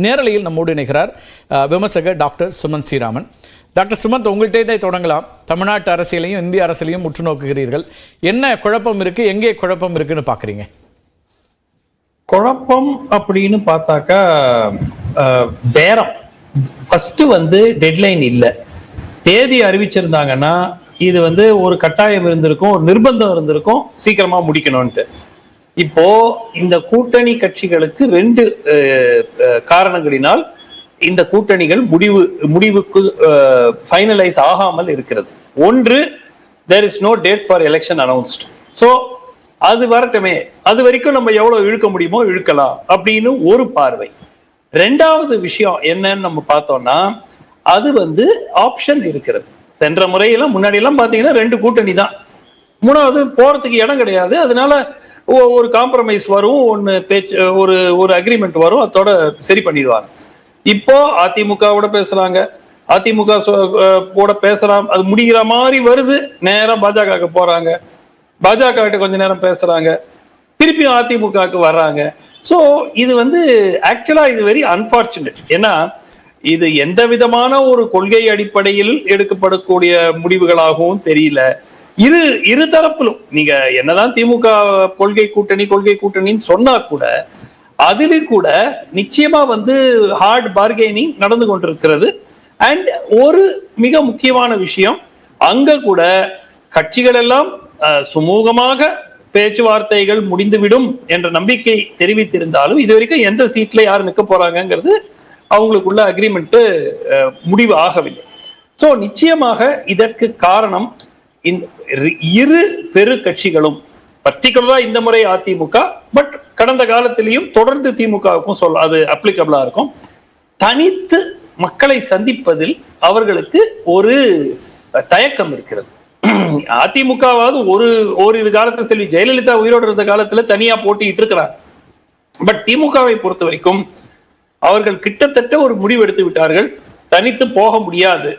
நேரலையில் நம்மோடு இணைகிறார் விமர்சகர் டாக்டர் சுமந்த் ஸ்ரீராமன். டாக்டர் சுமந்த், உங்கள்கிட்டே தொடங்கலாம். தமிழ்நாட்டு அரசியலையும் இந்திய அரசியலையும் உற்று நோக்குகிறீர்கள். என்ன குழப்பம் இருக்கு, எங்கே குழப்பம் இருக்குன்னு பாக்குறீங்க? குழப்பம் அப்படின்னு பார்த்தாக்கா பேரம். ஃபர்ஸ்ட் டெட்லைன் இல்ல, தேதி அறிவிச்சிருந்தாங்கன்னா இது ஒரு கட்டாயம் இருந்திருக்கும், ஒரு நிர்பந்தம் இருந்திருக்கும் சீக்கிரமா முடிக்கணும்ட்டு. இப்போ இந்த கூட்டணி கட்சிகளுக்கு ரெண்டு காரணங்களினால் இந்த கூட்டணிகள் முடிவுக்கு ஃபைனலைஸ் ஆகாமல் இருக்கிறது. ஒன்று, there is no date for election announced. So அது வரட்டுமே, அது வரைக்கும் நம்ம எவ்வளவு இழுக்க முடியுமோ இழுக்கலாம் அப்படின்னு ஒரு பார்வை. ரெண்டாவது விஷயம் என்னன்னு நம்ம பார்த்தோம்னா, அது ஆப்ஷன் இருக்கிறது. சென்ற முறையெல்லாம் முன்னாடி எல்லாம் பாத்தீங்கன்னா ரெண்டு கூட்டணி தான், மூணாவது போறதுக்கு இடம் கிடையாது. அதனால ஒரு காம்ப்ரமைஸ் வரும், ஒன்னு பேச்சு, ஒரு அக்ரிமெண்ட் வரும், அதோட சரி பண்ணிடுவாங்க. இப்போ அதிமுகவோட பேசுறாங்க, அதிமுக கூட பேசலாம், அது முடிகிற மாதிரி வருது, நேரம் பாஜக போறாங்க, பாஜக கிட்ட கொஞ்ச நேரம் பேசுறாங்க, திருப்பியும் அதிமுகவுக்கு வர்றாங்க. சோ இது ஆக்சுவலா இது வெரி அன்பார்ச்சுனேட். ஏன்னா இது எந்த விதமான ஒரு கொள்கை அடிப்படையில் எடுக்கப்படக்கூடிய முடிவுகளாகவும் தெரியல. இரு தரப்பிலும் நீங்க என்னதான் திமுக கொள்கை கூட்டணின்னு சொன்னா கூட அதிலே கூட நிச்சயமா ஹார்ட் பார்கெனிங் நடந்து கொண்டிருக்கிறது. அண்ட் ஒரு மிக முக்கியமான விஷயம், அங்க கூட கட்சிகள் எல்லாம் சுமூகமாக பேச்சுவார்த்தைகள் முடிந்துவிடும் என்ற நம்பிக்கை தெரிவித்திருந்தாலும் இதுவரைக்கும் எந்த சீட்ல யார் நிற்க போறாங்கிறது அவங்களுக்குள்ள அக்ரிமெண்ட் முடிவு ஆகவில்லை. சோ நிச்சயமாக இதற்கு காரணம் இரு பெரு கட்சிகளும், பர்டிகுலரா இந்த முறை அதிமுக, பட் கடந்த காலத்திலையும் தொடர்ந்து திமுகவுக்கும் அது அப்ளிகபிளா இருக்கும். தனித்து மக்களை சந்திப்பதில் அவர்களுக்கு ஒரு தயக்கம் இருக்கிறது. அதிமுகவாவது ஒரு காலத்துல செல்வி ஜெயலலிதா உயிரோடு இருந்த காலத்துல தனியா போட்டிட்டு இருக்கிறார். பட் திமுகவை பொறுத்த வரைக்கும் அவர்கள் கிட்டத்தட்ட ஒரு முடிவு எடுத்து விட்டார்கள், தனித்து போக முடியாது,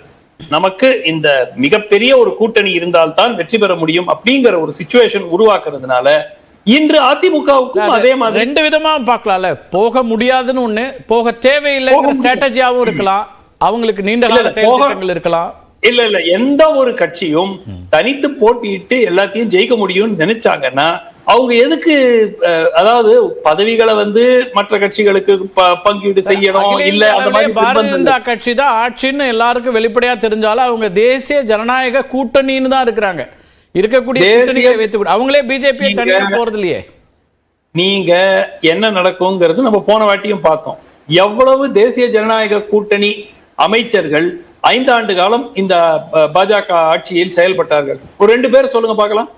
நமக்கு இந்த மிகப்பெரிய ஒரு கூட்டணி இருந்தால்தான் வெற்றி பெற முடியும் அப்படிங்கிற ஒரு சிச்சுவேஷன் உருவாக்குறதுனால இன்று அதிமுகவுக்கும் அதே மாதிரி ரெண்டு விதமா பார்க்கலாம்ல. போக முடியாதுன்னு ஒண்ணு, போக தேவையில்லைங்கிற ஸ்ட்ராட்டஜியாவும் இருக்கலாம், அவங்களுக்கு நீண்ட கால செயல்திட்டங்கள் இருக்கலாம். இல்ல எந்த ஒரு கட்சியும் தனித்து போட்டியிட்டு எல்லாத்தையும் ஜெயிக்க முடியும்னு நினைச்சாங்கன்னா அவங்க எதுக்கு, அதாவது பதவிகளை மற்ற கட்சிகளுக்கு பங்கீடு செய்யணும், இல்ல அந்த மாதிரி பாரதிய ஜனதா கட்சி தான் ஆட்சின்னு எல்லாருக்கும் வெளிப்படையா தெரிஞ்சாலும் அவங்க தேசிய ஜனநாயக கூட்டணின்னு தான் இருக்கிறாங்க. இருக்கக்கூடிய கூட்டணிகளை வைத்து அவங்களே பிஜேபி தனியா போறது இல்லையே. நீங்க என்ன நடக்கும்ங்கிறது நம்ம போன வாட்டியும் பார்த்தோம். எவ்வளவு தேசிய ஜனநாயக கூட்டணி அமைச்சர்கள் 5 ஆண்டு காலம் இந்த பாஜக ஆட்சியில் செயல்பட்டார்கள்? ஒரு 2 பேர் சொல்லுங்க பார்க்கலாம்.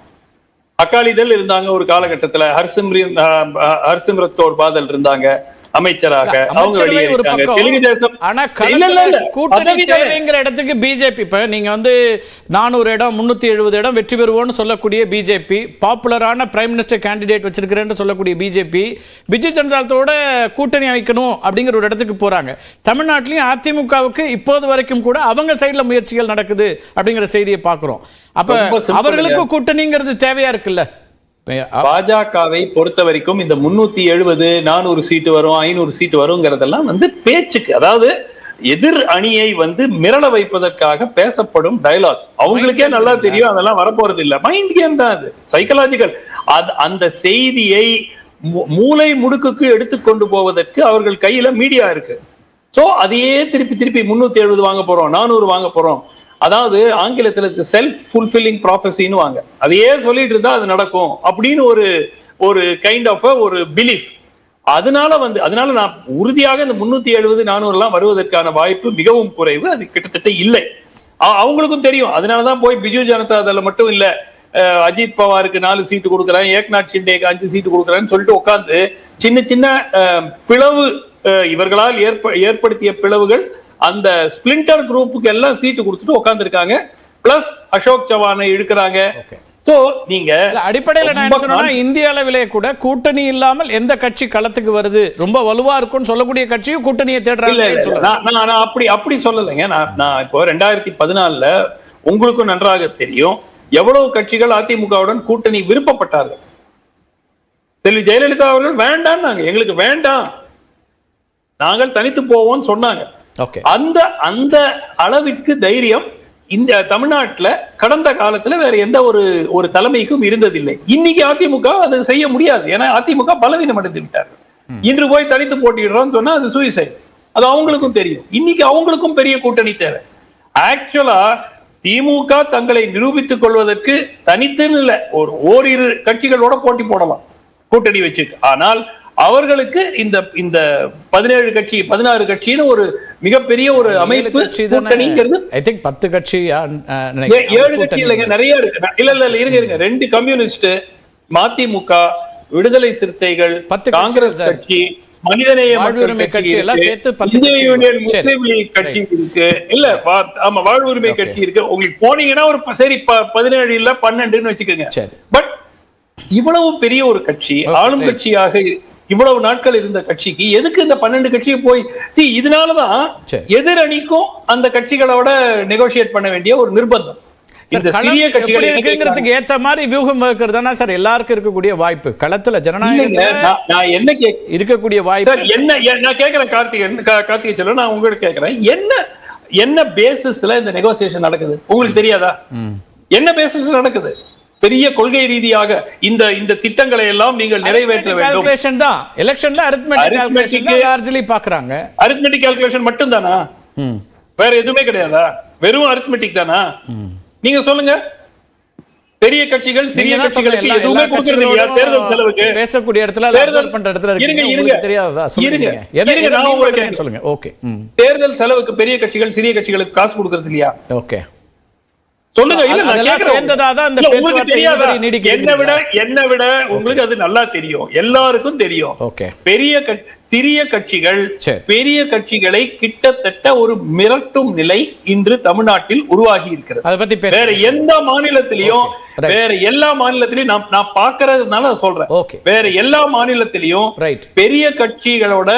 அகாலிதள் இருந்தாங்க ஒரு காலகட்டத்துல, ஹர்சிம்ரத் கௌர் பாதல் இருந்தாங்க அமைச்சராக, அவங்க வெளியே இருக்காங்க. தெலுங்கு தேசம் கூட்டணி தேவைங்கிற இடத்துக்கு பிஜேபி, இப்ப நீங்க 400 இடம் 370 இடம் வெற்றி பெறுவோம்னு சொல்லக்கூடிய பிஜேபி, பாப்புலரான பிரைம் மினிஸ்டர் கேண்டிடேட் வச்சிருக்கிறேன்னு சொல்லக்கூடிய பிஜேபி பிஜு ஜனதாதளத்தோட கூட்டணி அமைக்கணும் அப்படிங்கிற ஒரு இடத்துக்கு போறாங்க. தமிழ்நாட்டிலையும் அதிமுகவுக்கு இப்போது வரைக்கும் கூட அவங்க சைட்ல முயற்சிகள் நடக்குது அப்படிங்கிற செய்தியை பார்க்கிறோம். அப்ப அவர்களுக்கு கூட்டணிங்கிறது தேவையா இருக்குல்ல? பாஜகவை பொறுத்த வரைக்கும் இந்த 370 400 சீட்டு வரும், 500 சீட்டு வருங்கிறதெல்லாம் பேச்சுக்கு, அதாவது எதிர் அணியை மிரள வைப்பதற்காக பேசப்படும் டயலாக். அவங்களுக்கே நல்லா தெரியும் அதெல்லாம் வரப்போறது இல்ல, மைண்ட் கேம் தான் அது, சைக்கலாஜிக்கல். அந்த செய்தியை மூளை முடுக்குக்கு எடுத்துக்கொண்டு போவதற்கு அவர்கள் கையில மீடியா இருக்கு. சோ அதையே திருப்பி 370 வாங்க போறோம், 400 வாங்க போறோம், அதாவது ஆங்கிலத்தில் செல்ஃப் ஃபுல்ஃபில்லிங் ப்ராஃபஸின்னு வாங்க, அதையே சொல்லிட்டு இருந்தா அது நடக்கும் அப்படின்னு ஒரு கைண்ட் ஆஃப் ஒரு பிலீஃப். அதனால நான் உறுதியாக இந்த 370 400 எல்லாம் வருவதற்கான வாய்ப்பு மிகவும் குறைவு, அது கிட்டத்தட்ட இல்லை. அவங்களுக்கும் தெரியும். அதனாலதான் போய் பிஜு ஜனதா தளம் மட்டும் இல்ல, அஜித் பவாருக்கு 4 சீட்டு கொடுக்குறேன், ஏக்நாத் ஷிண்டேக்கு 5 சீட்டு கொடுக்குறேன்னு சொல்லிட்டு உட்கார்ந்து சின்ன பிளவு, இவர்களால் ஏற்படுத்திய பிளவுகள், அந்த ஸ்பிளிண்டர் குரூப்புக்கு எல்லாம் சீட்டு கொடுத்துட்டு உட்கார்ந்து இருக்காங்க. பிளஸ் அசோக் சவானை இழுக்கிறாங்க. சோ நீங்க அடிப்படையில் நான் என்ன சொன்னா, இந்திய அளவிலே கூட கூட்டணி இல்லாமல் எந்த கட்சி களத்துக்கு வருது ரொம்ப வலுவா இருக்கும்னு சொல்லக்கூடிய கட்சியும் கூட்டணியை தேடுறாங்க. நான் அப்படி சொல்லலைங்க. நான் இப்போ 2014 உங்களுக்கும் நன்றாக தெரியும் எவ்வளவு கட்சிகள் அதிமுகவுடன் கூட்டணி விருப்பப்பட்டார்கள். செல்வி ஜெயலலிதா அவர்கள் வேண்டாம், எங்களுக்கு வேண்டாம், நாங்கள் தனித்து போவோம்னு சொன்னாங்க. ஓகே, அந்த அந்த அளவிற்கு தைரியம் இந்த தமிழ்நாட்டுல கடந்த காலத்துல வேற எந்த ஒரு தலைமைக்கும் இருந்ததில்லை. இன்னைக்கு அதிமுக அது செய்ய முடியாது. ஏன்னா அதிமுக பலவீனம் அடைந்து விட்டார்கள். இன்று போய் தனித்து போட்டிடுறோம்னு சொன்னா அது சூசைட். அது அவங்களுக்கும் தெரியும். இன்னைக்கு அவங்களுக்கும் பெரிய கூட்டணி தேவை. ஆக்சுவலா திமுக தங்களை நிரூபித்துக் கொள்வதற்கு தனித்துன்னு இல்ல, ஓரிரு கட்சிகளோட போட்டி போடலாம் கூட்டணி வச்சு. ஆனால் அவர்களுக்கு இந்த இந்த 17 கட்சி 16 கட்சின்னு ஒரு மிகப்பெரிய ஒரு அமைப்பு கூட்டணிங்கிறது. ஐ திங்க் 10 கட்சி 7 கட்சி இல்லைங்க, நிறைய இருக்கு. இல்ல இருங்க 2 கம்யூனிஸ்ட், மதிமுக, விடுதலை சிறுத்தைகள், காங்கிரஸ் கட்சி, மனிதநேய கட்சி, இந்திய யூனியன் முஸ்லீம் லீக் கட்சி இருக்கு. இல்ல ஆமா, வாழ்வுரிமை கட்சி இருக்கு. உங்களுக்கு போனீங்கன்னா ஒரு சரி 17 இல்ல 12ன்னு வச்சுக்கோங்க. பட் இவ்வளவு பெரிய ஒரு கட்சி, ஆளும் கட்சியாக இவ்வளவு நாட்கள் இருந்த கட்சிக்கு எதுக்கு இந்த 12 கட்சியை போய் இதனாலதான் எதிரணிக்கும் அந்த கட்சிகளோட நெகோசியேட் பண்ண வேண்டிய ஒரு நிர்பந்தம். இந்த சிறிய கட்சிகள் ஏத்த மாதிரி வியூகம் வகுக்கிறதுனா சார் எல்லாருக்கும் இருக்கக்கூடிய வாய்ப்பு களத்துல ஜனநாயகம் நான் என்ன இருக்கக்கூடிய வாய்ப்பு என்ன நான் கேட்கிறேன். கார்த்திகை செல்வன், நான் உங்களுக்கு கேட்கிறேன், என்ன பேசிஸ்ல இந்த நெகோசியேஷன் நடக்குது உங்களுக்கு தெரியாதா? என்ன பேசிஸ் நடக்குது? பெரிய கொள்கை ரீதியாக இந்த திட்டங்களை எல்லாம் நீங்கள் நிறைவேற்ற வேண்டும். எலெக்ஷன்ல அரித்மெட்டிக் பாக்குறாங்க. அரித்மெட்டிக் கால்குலேஷன் மட்டும் தானா? வேற எதுவுமே கிடையாதா? வெறும் அரித்மெட்டிக் தானா? நீங்க சொல்லுங்க. பெரிய கட்சிகள் சிறிய கட்சிகளுக்கு எதுவுமே கொடுக்கிறது இல்லையா தேர்தல் செலவுக்கு? பேசக்கூடிய இடத்துல தேர்தல் பண்ற இடத்துல தெரியாதா? சொல்லுங்க. ஓகே, தேர்தல் செலவுக்கு பெரிய கட்சிகள் சிறிய கட்சிகளுக்கு காசு கொடுக்கிறது இல்லையா? ஓகே, சொல்லுங்க. இல்ல நான் கேக்குறேன், உங்களுக்கு தெரியாதா? என்ன விட உங்களுக்கு அது நல்லா தெரியும், எல்லாருக்கும் தெரியும். சிறிய கட்சிகள் பெரிய கட்சிகளை கிட்டத்தட்ட ஒரு மிரட்டும் நிலை இன்று தமிழ்நாட்டில் உருவாகி இருக்கிறது. வேற எந்த மாநிலத்திலையும் எல்லா மாநிலத்திலையும் நான் பாக்குறதுனால சொல்றேன். வேற எல்லா மாநிலத்திலையும் பெரிய கட்சிகளோட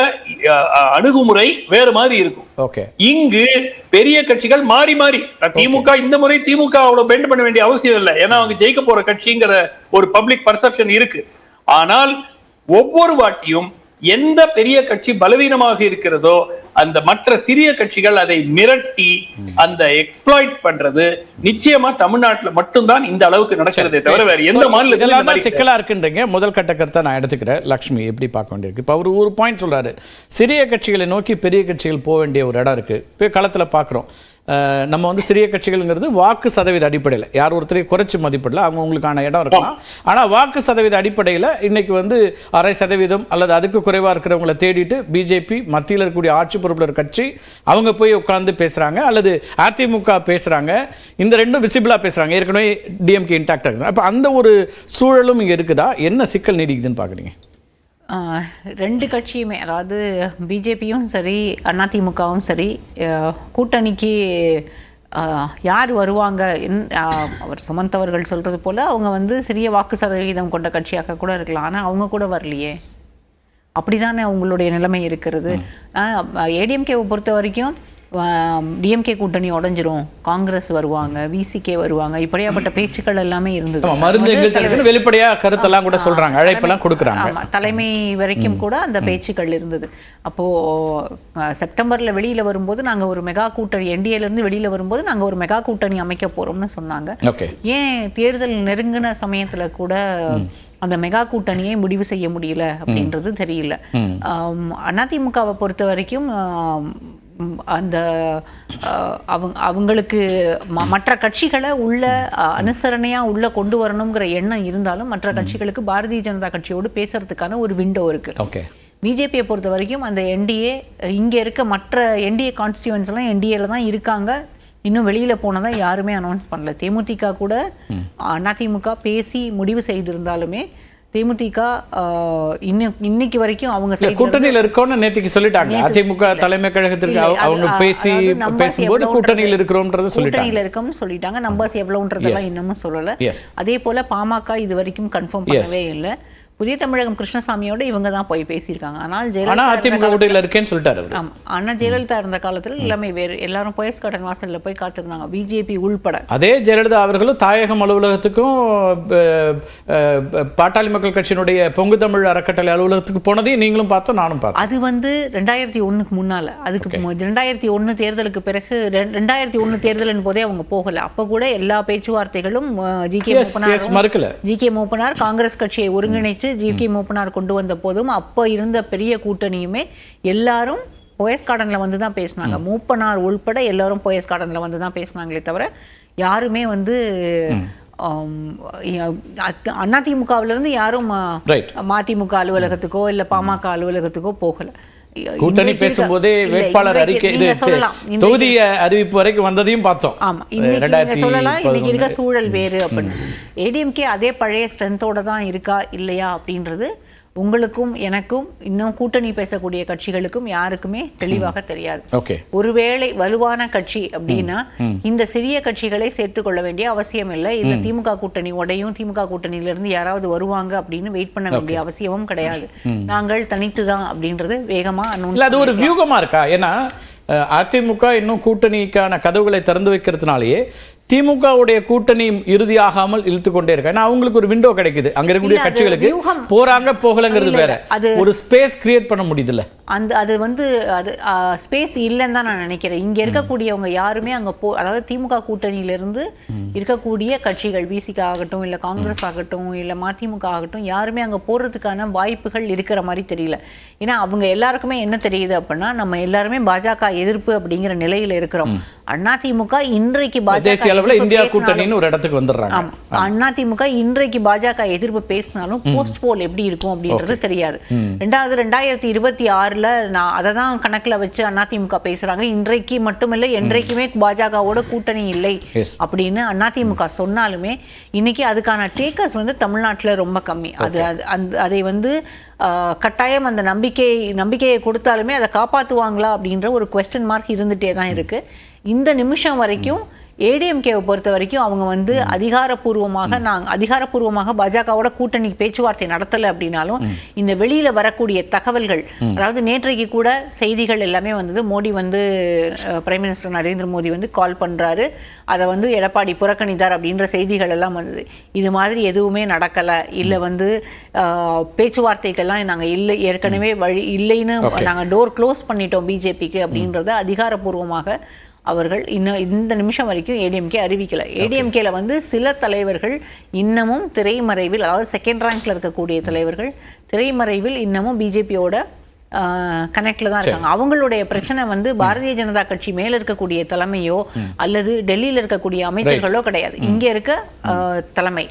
அணுகுமுறை வேற மாதிரி இருக்கும். இங்கு பெரிய கட்சிகள் மாறி மாறி, திமுக இந்த முறை திமுக அவ்வளவு பெண்ட் பண்ண வேண்டிய அவசியம் இல்லை. ஏன்னா அவங்க ஜெயிக்க போற கட்சிங்கிற ஒரு பப்ளிக் பர்செப்ஷன் இருக்கு. ஆனால் ஒவ்வொரு வாட்டியும் எந்த பெரிய கட்சி பலவீனமாக இருக்கிறதோ அந்த மற்ற சிறிய கட்சிகள் அதை மிரட்டி அந்த எக்ஸ்ப்ளாய்ட் பண்றது நிச்சயமா தமிழ்நாட்டுல மட்டும்தான் இந்த அளவுக்கு நடக்கிறதே தவிர வேற எந்த மாநிலத்திலும் சிக்கலா இருக்குன்றீங்க. முதல் கட்ட கருத்தை நான் எடுத்துக்கிறேன். லட்சுமி எப்படி பார்க்க வேண்டியிருக்கு? இப்ப அவர் ஒரு பாயிண்ட் சொல்றாரு, சிறிய கட்சிகளை நோக்கி பெரிய கட்சிகள் போக வேண்டிய ஒரு இடம் இருக்கு. இப்போ களத்துல பாக்குறோம், நம்ம வந்து சிறிய கட்சிகள்ங்கிறது வாக்கு சதவீத அடிப்படையில் யார் ஒருத்தரையும் குறைச்சி மதிப்பிடல, அவங்களுக்கான இடம் இருக்கலாம். ஆனால் வாக்கு சதவீத அடிப்படையில் இன்னைக்கு வந்து 0.5% அல்லது அதுக்கு குறைவாக இருக்கிறவங்களை தேடிட்டு பிஜேபி மத்தியில் இருக்கக்கூடிய ஆட்சி பொறுப்பில் கட்சி அவங்க போய் உட்கார்ந்து பேசுகிறாங்க, அல்லது அதிமுக பேசுகிறாங்க. இந்த ரெண்டும் விசிபிளாக பேசுகிறாங்க. ஏற்கனவே டிஎம்கே இன்டாக்டாக இருக்குது. அப்போ அந்த ஒரு சூழலும் இங்கே இருக்குதா? என்ன சிக்கல் நீடிக்குதுன்னு பார்க்குறீங்க? ரெண்டு கட்சியுமே, அதாவது பிஜேபியும் சரி அதிமுகவும் சரி, கூட்டணிக்கு யார் வருவாங்க, அவர் சுமந்த் அவர்கள் சொல்கிறது போல் அவங்க வந்து சிறிய வாக்கு சதவீதம் கொண்ட கட்சியாக கூட இருக்கலாம். ஆனால் அவங்க கூட வரலையே. அப்படி தானே அவங்களுடைய நிலைமை இருக்கிறது. ஏடிஎம்கேவை பொறுத்த வரைக்கும் டிஎம்கே கூட்டணி உடஞ்சிரும், காங்கிரஸ் வருவாங்க, விசிகே வருவாங்க, இப்படியாப்பட்ட பேச்சுக்கள் எல்லாமே இருந்தது. வெளிப்படையா கருத்தெல்லாம் கூட சொல்றாங்க, அழைப்பெல்லாம் கொடுக்குறாங்க. தலைமை வரைக்கும் கூட அந்த பேச்சுக்கள் இருந்தது. அப்போ செப்டம்பர்ல வெளியில வரும்போது நாங்க ஒரு மெகா கூட்டணி, என்டிஏல இருந்து வெளியில வரும்போது நாங்க ஒரு மெகா கூட்டணி அமைக்க போறோம்னு சொன்னாங்க. ஏன் தேர்தல் நெருங்கின சமயத்துல கூட அந்த மெகா கூட்டணியை முடிவு செய்ய முடியல அப்படின்றது தெரியல. அதிமுகவை பொறுத்த வரைக்கும் அந்த அவங்களுக்கு மற்ற கட்சிகளை உள்ள அனுசரணையா உள்ள கொண்டு வரணுங்கிற எண்ணம் இருந்தாலும் மற்ற கட்சிகளுக்கு பாரதிய ஜனதா கட்சியோடு பேசுறதுக்கான ஒரு விண்டோ இருக்கு. பிஜேபியை பொறுத்த வரைக்கும் அந்த என்டிஏ இங்க இருக்க மற்ற என்டிஏ கான்ஸ்டியூவன்ஸ் எல்லாம் என்டிஏல தான் இருக்காங்க, இன்னும் வெளியில போனதா யாருமே அனௌன்ஸ் பண்ணல. தேமுதிக கூட அதிமுக பேசி முடிவு செய்திருந்தாலுமே தேமுதிக இன்னைக்கு வரைக்கும் அவங்க கூட்டணியில் இருக்கோம்னு நேற்றுக்கு சொல்லிட்டாங்க. அதிமுக தலைமை கழகத்திற்கு அவங்க பேசும்போது கூட்டணியில் இருக்கிறோம்ன்றது கூட்டணியில் இருக்கோம்னு சொல்லிட்டாங்க. நம்பர்ஸ் எவ்வளவுன்றதெல்லாம் இன்னமும் சொல்லல. அதே போல பாமக இது வரைக்கும் கன்ஃபார்ம் பண்ணவே இல்லை. புதிய தமிழகம் கிருஷ்ணசாமியோட இவங்க தான் போய் பேசியிருக்காங்க. ஆனால் அதிமுக கூட்டணியில் இருக்கேன்னு சொல்லிட்டாரு. ஆமா, ஆனா ஜெயலலிதா இருந்த காலத்துல எல்லாமே வேறு, எல்லாரும் போயஸ் கார்டன் வாசல்ல போய் காத்திருந்தாங்க, பிஜேபி உள்பட. அதே ஜெயலலிதா அவர்களும் தாயகம் அலுவலகத்துக்கும் பாட்டாளி மக்கள் கட்சியினுடைய பொங்கு தமிழ் அறக்கட்டளை அலுவலகத்துக்கு போனதையும் நீங்களும் பார்த்தோம், நானும் பார்த்தோம். அது வந்து 2001க்கு முன்னால, அதுக்கு 2001 தேர்தலுக்கு பிறகு 2001 தேர்தலின் போதே அவங்க போகல. அப்ப கூட எல்லா பேச்சுவார்த்தைகளும் ஜி கே மூப்பனார் காங்கிரஸ் கட்சியை ஒருங்கிணைச்சு ஜி கே மூப்பனார் கொண்டு வந்த போதும் அப்ப இருந்த பெரிய கூட்டணியுமே எல்லாரும் போயஸ் கார்டன்ல வந்து தான் பேசினாங்க. மூப்பனார் உள்பட எல்லாரும் போயஸ் கார்டன்ல வந்து தான் பேசினாங்களே தவிர யாருமே வந்து அதிமுகவில இருந்து யாரும் மதிமுக அலுவலகத்துக்கோ இல்ல பாமக அலுவலகத்துக்கோ போகல. கூட்டணி பேசும்போதே வேட்பாளர் அறிக்கை தொகுதி அறிவிப்பு வரைக்கும் வந்ததையும் பார்த்தோம். ஆமா, இன்னைக்கு சொல்லலாம் இன்னைக்கு இருக்க சூழல் வேறு அப்படின்னு. ஏடிஎம்கே அதே பழைய ஸ்ட்ரென்த்தோட தான் இருக்கா இல்லையா அப்படின்றது உங்களுக்கும் எனக்கும் இன்னும் கூட்டணி பேசக்கூடிய கட்சிகளுக்கும் யாருக்குமே தெளிவாக தெரியாது. ஒருவேளை வலுவான கட்சி அப்படின்னா இந்த சிறிய கட்சிகளை சேர்த்துக் கொள்ள வேண்டிய அவசியம் இல்லை. இல்ல திமுக கூட்டணி உடையும் திமுக கூட்டணியிலிருந்து யாராவது வருவாங்க அப்படின்னு வெயிட் பண்ண வேண்டிய அவசியமும் கிடையாது. நாங்கள் தனித்துதான் அப்படின்றது வேகமா அது ஒரு வியூகமா இருக்கா? ஏன்னா அதிமுக இன்னும் கூட்டணிக்கான கதவுகளை திறந்து வைக்கிறதுனாலேயே திமுகவுடைய கூட்டணி இறுதியாகாமல் இழுத்து கொண்டே இருக்கு. ஏன்னா அவங்களுக்கு ஒரு விண்டோ கிடைக்குது, அங்க இருக்கக்கூடிய கட்சிகளுக்கு போறாங்க போகலங்கிறது வேற, ஒரு ஸ்பேஸ் கிரியேட் பண்ண முடியுதுல்ல. அது வந்து அது ஸ்பேஸ் இல்லைன்னு தான் நான் நினைக்கிறேன். இங்க இருக்கக்கூடியவங்க யாருமே அங்க அதாவது திமுக கூட்டணியிலிருந்து இருக்கக்கூடிய கட்சிகள் பிசிக ஆகட்டும் இல்ல காங்கிரஸ் ஆகட்டும் இல்ல மதிமுக ஆகட்டும் யாருமே அங்க போறதுக்கான வாய்ப்புகள் இருக்கிற மாதிரி தெரியல. ஏன்னா அவங்க எல்லாருக்குமே என்ன தெரியுது அப்படின்னா நம்ம எல்லாருமே பாஜக எதிர்ப்பு அப்படிங்கிற நிலையில இருக்கிறோம். அதிமுக இன்றைக்கு பாஜக இந்தியா கூட்டணின்னு ஒரு இடத்துக்கு வந்துடுறாங்க. அதிமுக இன்றைக்கு பாஜக எதிர்ப்பு பேசினாலும் போஸ்ட் போல் எப்படி இருக்கும் அப்படின்றது தெரியாது. 2026ல நான் அதை தான் கணக்குல வச்சு அதிமுக பேசுறாங்க. இன்றைக்கு மட்டுமில்லை என்றைக்குமே பாஜகவோட கூட்டணி இல்லை அப்படின்னு அதிமுக சொன்னாலுமே இன்னைக்கு அதுக்கான டேக்கர்ஸ் வந்து தமிழ்நாட்டுல ரொம்ப கம்மி. அதை வந்து கட்டாயம் அந்த நம்பிக்கையை கொடுத்தாலுமே அதை காப்பாற்றுவாங்களா அப்படின்ற ஒரு குவெஸ்டன் மார்க் இருந்துட்டே தான் இருக்கு. இந்த நிமிஷம் வரைக்கும் ஏடிஎம்கேவை பொறுத்த வரைக்கும் அவங்க வந்து அதிகாரப்பூர்வமாக பாஜகவோட கூட்டணி பேச்சுவார்த்தை நடத்தலை அப்படின்னாலும் இந்த வெளியில வரக்கூடிய தகவல்கள், அதாவது நேற்றைக்கு கூட செய்திகள் எல்லாமே வந்தது, மோடி வந்து பிரைம் மினிஸ்டர் நரேந்திர மோடி வந்து கால் பண்றாரு, அதை வந்து எடப்பாடி புறக்கணித்தார் அப்படின்ற செய்திகள் எல்லாம் வந்தது. இது மாதிரி எதுவுமே நடக்கலை, இல்லை வந்து பேச்சுவார்த்தைக்கெல்லாம் நாங்கள் இல்லை, ஏற்கனவே வழி இல்லைன்னு நாங்கள் டோர் க்ளோஸ் பண்ணிட்டோம் பிஜேபிக்கு அப்படின்றத அதிகாரப்பூர்வமாக அவர்கள் இன்னும் இந்த நிமிஷம் வரைக்கும் ஏடிஎம்கே அறிவிக்கல. ஏடிஎம்கேல வந்து சில தலைவர்கள் இன்னமும் திரைமறைவில், அதாவது செகண்ட் ரேங்க்ல இருக்கக்கூடிய தலைவர்கள் திரைமறைவில் இன்னமும் பிஜேபியோட கனெக்ட்ல தான் இருக்காங்க. அவங்களுடைய பிரச்சனை வந்து பாரதிய ஜனதா கட்சி மேல இருக்கக்கூடிய தலைமையோ அல்லது டெல்லியில இருக்கக்கூடிய அமைச்சர்களோ கிடையாது. இங்க இருக்க தலைமை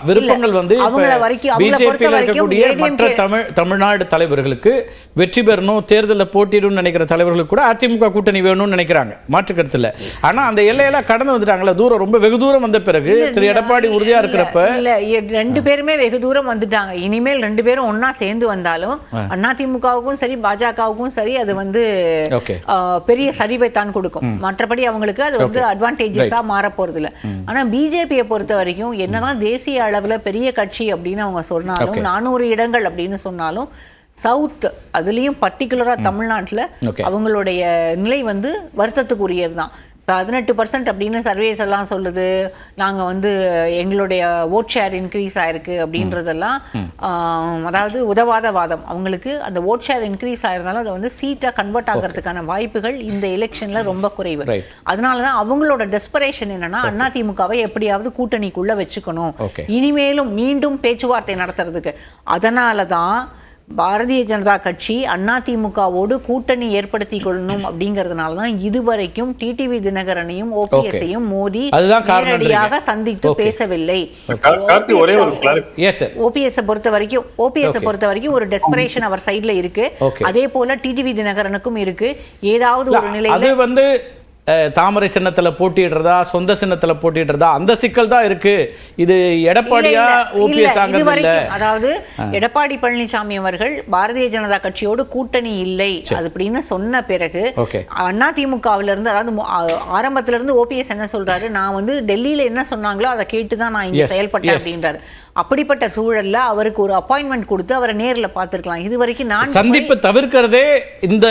விருப்பங்கள் வந்து தமிழ்நாடு தலைவர்களுக்கு வெற்றி பெறணும், தேர்தலில் போட்டியிடும் நினைக்கிற தலைவர்களுக்கு கூட அதிமுக கூட்டணி வேணும்னு நினைக்கிறாங்க, மாற்று கருத்து இல்ல. ஆனா அந்த எல்லையெல்லாம் கடந்து வந்துட்டாங்களா, தூரம் ரொம்ப வெகு தூரம் வந்த பிறகு திரு எடப்பாடி உறுதியா இருக்கிறப்ப ரெண்டு பேருமே வெகு தூரம் வந்துட்டாங்க. இனிமேல் ரெண்டு பேரும் ஒன்னா சேர்ந்து வந்தாலும் அதிமுகவுக்கும் சரி பாஜகவுக்கும் சரி அது வந்து பெரிய சரிவை தான் கொடுக்கும். மற்றபடி அவங்களுக்கு அது வந்து அட்வான்டேஜஸா மாற போறது இல்ல. ஆனா பிஜேபியை பொறுத்த வரைக்கும் என்னதான் தேசிய அளவுல பெரிய கட்சி அப்படின்னு அவங்க சொன்னாலும் 400 இடங்கள் அப்படின்னு சொன்னாலும் சவுத் அதுலயும் பர்டிகுலரா தமிழ்நாட்டுல அவங்களுடைய நிலை வந்து வருத்தத்துக்குரியது தான். 18% அப்படின்னு சர்வேஸ் எல்லாம் சொல்லுது, நாங்க வந்து எங்களுடைய ஓட் ஷேர் இன்க்ரீஸ் ஆயிருக்கு அப்படின்றதெல்லாம் அதாவது உதவாத வாதம். அவங்களுக்கு அந்த ஓட் ஷேர் இன்க்ரீஸ் ஆயிருந்தாலும் அதை வந்து சீட்டா கன்வெர்ட் ஆகிறதுக்கான வாய்ப்புகள் இந்த எலெக்ஷன்ல ரொம்ப குறைவு. அதனாலதான் அவங்களோட டெஸ்பரேஷன் என்னன்னா அதிமுகவை எப்படியாவது கூட்டணிக்குள்ள வச்சுக்கணும், இனிமேலும் மீண்டும் பேச்சுவார்த்தை நடத்துறதுக்கு. அதனாலதான் பாரதிய ஜனதா கட்சி அதிமுகவோடு கூட்டணி ஏற்படுத்திக் கொள்ளணும் அப்படிங்கறதுனாலதான் இதுவரைக்கும் டிடிவி தினகரனையும் ஓபிஎஸ்ஐயும் மோடி நேரடியாக சந்தித்து பேசவில்லை. ஓபிஎஸ் பொறுத்த வரைக்கும் ஒரு டெஸ்பரேஷன் அவர் சைட்ல இருக்கு. அதே போல டிடிவி தினகரனுக்கும் இருக்கு. ஏதாவது ஒரு நிலையில வந்து தாமரை சின்னத்துல போட்டிடுறதா சொந்த சின்னத்துல போட்டிடுறதா அந்த சிக்கல் தான் இருக்கு. இது எடப்பாடியா ஓபிஎஸ் ஆங்கல. அதாவது எடப்பாடி பழனிசாமி அவர்கள் பாரதிய ஜனதா கட்சியோடு கூட்டணி இல்லை அப்படின்னு சொன்ன பிறகு அதிமுகவில இருந்து, அதாவது ஆரம்பத்துல இருந்து ஓபிஎஸ் என்ன சொல்றாரு, நான் வந்து டெல்லியில என்ன சொன்னாங்களோ அதை கேட்டுதான் நான் இங்க செயல்பட்டேன் அப்படின்றாரு. அப்படிப்பட்ட சூழல்ல அவருக்கு ஒரு அப்பாயின்மெண்ட் கொடுத்து அவரை நேர்ல பார்த்திருக்கலாம். இது வரைக்கும் நான் சந்திப்பு தவிர்க்கிறதே இந்த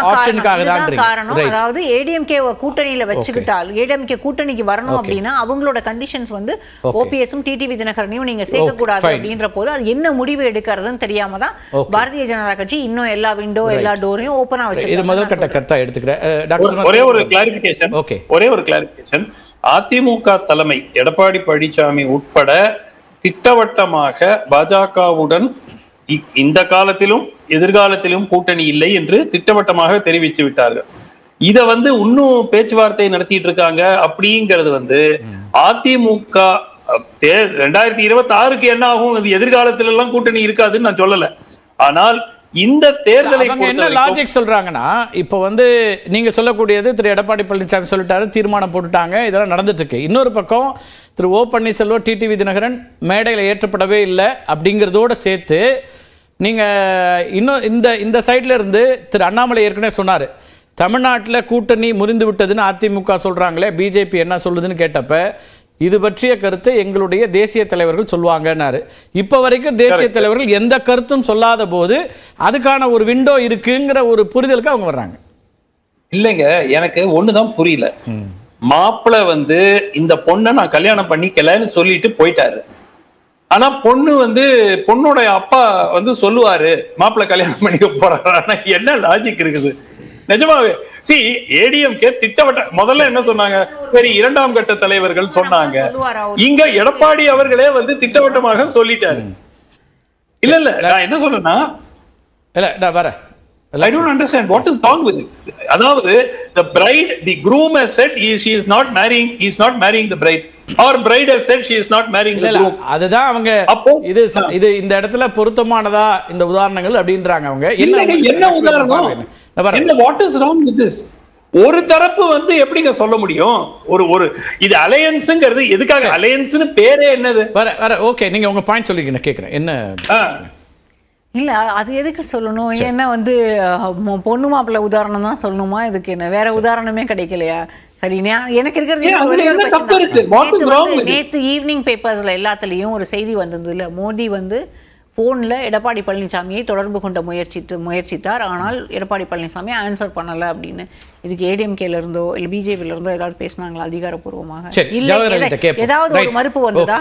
ஆப்ஷனுக்காக தான் காரணம். அதாவது ஏடிஎம்கே கூட்டணியில வச்சுக்கிட்டால் ஏடிஎம்கே கூட்டணிக்கு வரணும் அப்படின்னா அவங்களோட கண்டிஷன்ஸ் வந்து ஓபிஎஸும் டிடிவி தினகரனையும் நீங்க சேர்க்க கூடாது அப்படின்ற போது அது என்ன முடிவு எடுக்கிறதுன்னு தெரியாம தான் பாரதிய ஜனதா கட்சி இன்னும் எல்லா விண்டோ எல்லா டோரையும் ஓபனா வச்சிருக்காங்க. இது முதல் கட்ட கருத்தா எடுத்துக்கிறேன். ஒரே ஒரு கிளாரிபிகேஷன். அதிமுக தலைமை எடப்பாடி பழனிசாமி உட்பட திட்டவட்டமாக பாஜகவுடன் இந்த காலத்திலும் எதிர்காலத்திலும் கூட்டணி இல்லை என்று திட்டவட்டமாக தெரிவித்து விட்டார்கள். இத இன்னும் பேச்சுவார்த்தை நடத்திட்டு இருக்காங்க. அப்படிங்கிறது அதிமுக 2026 என்ன ஆகும், எதிர்காலத்துல எல்லாம் கூட்டணி இருக்காதுன்னு நான் சொல்லல. ஆனால் இந்த தேர்தலை என்ன லாஜிக் சொல்றாங்கன்னா, இப்ப நீங்க சொல்லக்கூடியது திரு எடப்பாடி பழனிசாமி சொல்லிட்டாரு, தீர்மானம் போட்டுட்டாங்க, இதெல்லாம் நடந்துட்டு இருக்கு. இன்னொரு பக்கம் திரு ஓ பன்னீர்செல்வம் டிடிவி தினகரன் மேடையில் ஏற்றப்படவே இல்லை அப்படிங்கிறதோட சேர்த்து நீங்க இன்னும் இந்த சைட்ல இருந்து திரு அண்ணாமலை ஏற்கனவே சொன்னாரு, தமிழ்நாட்டில் கூட்டணி முறிந்து விட்டதுன்னு அதிமுக சொல்றாங்களே, பிஜேபி என்ன சொல்லுதுன்னு கேட்டப்ப இது பற்றிய கருத்தை எங்களுடைய தேசிய தலைவர்கள் சொல்லுவாங்கன்னாரு. இப்ப வரைக்கும் தேசிய தலைவர்கள் எந்த கருத்தும் சொல்லாத போது அதுக்கான ஒரு விண்டோ இருக்குங்கிற ஒரு புரிதலுக்கு அவங்க வர்றாங்க. இல்லைங்க, எனக்கு ஒண்ணுதான் புரியல. மாப்பிள்ள இந்த பொண்ணை நான் கல்யாணம் பண்ணிக்கலன்னு சொல்லிட்டு போயிட்டாரு. ஆனா பொண்ணோட அப்பா சொல்லுவாரு மாப்பிள்ள கல்யாணம் பண்ணிக்க போறாரு. என்ன லாஜிக் இருக்குது நிஜமாவே? ஏடிஎம்கே திட்டவட்ட முதல்ல என்ன சொன்னாங்க, சரி இரண்டாம் கட்ட தலைவர்கள் சொன்னாங்க. இங்க எடப்பாடி அவர்களே திட்டவட்டமாக சொல்லிட்டாரு. இல்ல நான் என்ன சொல்றேன்னா, I don't understand what is wrong with it. அதாவது the bride, the groom has said he is not marrying the bride, or bride has said she is not marrying the groom. அதுதான் அவங்க இது இந்த இடத்துல பொருத்தமானதா இந்த உதாரணங்கள் அப்படின்றாங்க. அவங்க என்ன உதாரணம், என்ன what is wrong with this? ஒரு தரப்பு எப்படிங்க சொல்ல முடியும்? ஒரு இது அலையன்ஸ்ங்கிறது எதுக்காக? அலையன்ஸ்னு பேரே என்னது? ஓகே, நீங்க உங்க பாயிண்ட் சொல்லிங்க, கேக்குறேன். என்ன இல்ல அது எதுக்கு சொல்லணும்? ஏன்னா பொண்ணு மாப்பிள்ள உதாரணம் தான் சொல்லணுமா? இதுக்கு என்ன வேற உதாரணமே கிடைக்கலையா? சரி, எனக்கு இருக்கிறது நேத்து ஈவினிங் பேப்பர்ஸ்ல எல்லாத்துலயும் ஒரு செய்தி வந்ததுல மோடி போன்ல எடப்பாடி பழனிசாமியை தொடர்பு கொண்ட முயற்சித்தார், ஆனால் எடப்பாடி பழனிசாமி ஆன்சர் பண்ணல அப்படின்னு. இதுக்கு ஏடிஎம்கேல இருந்தோ இல்ல பிஜேபில இருந்தோ ஏதாவது பேசினாங்களா அதிகாரப்பூர்வமாக? இல்ல, ஏதாவது ஒரு மறுப்பு வந்ததா?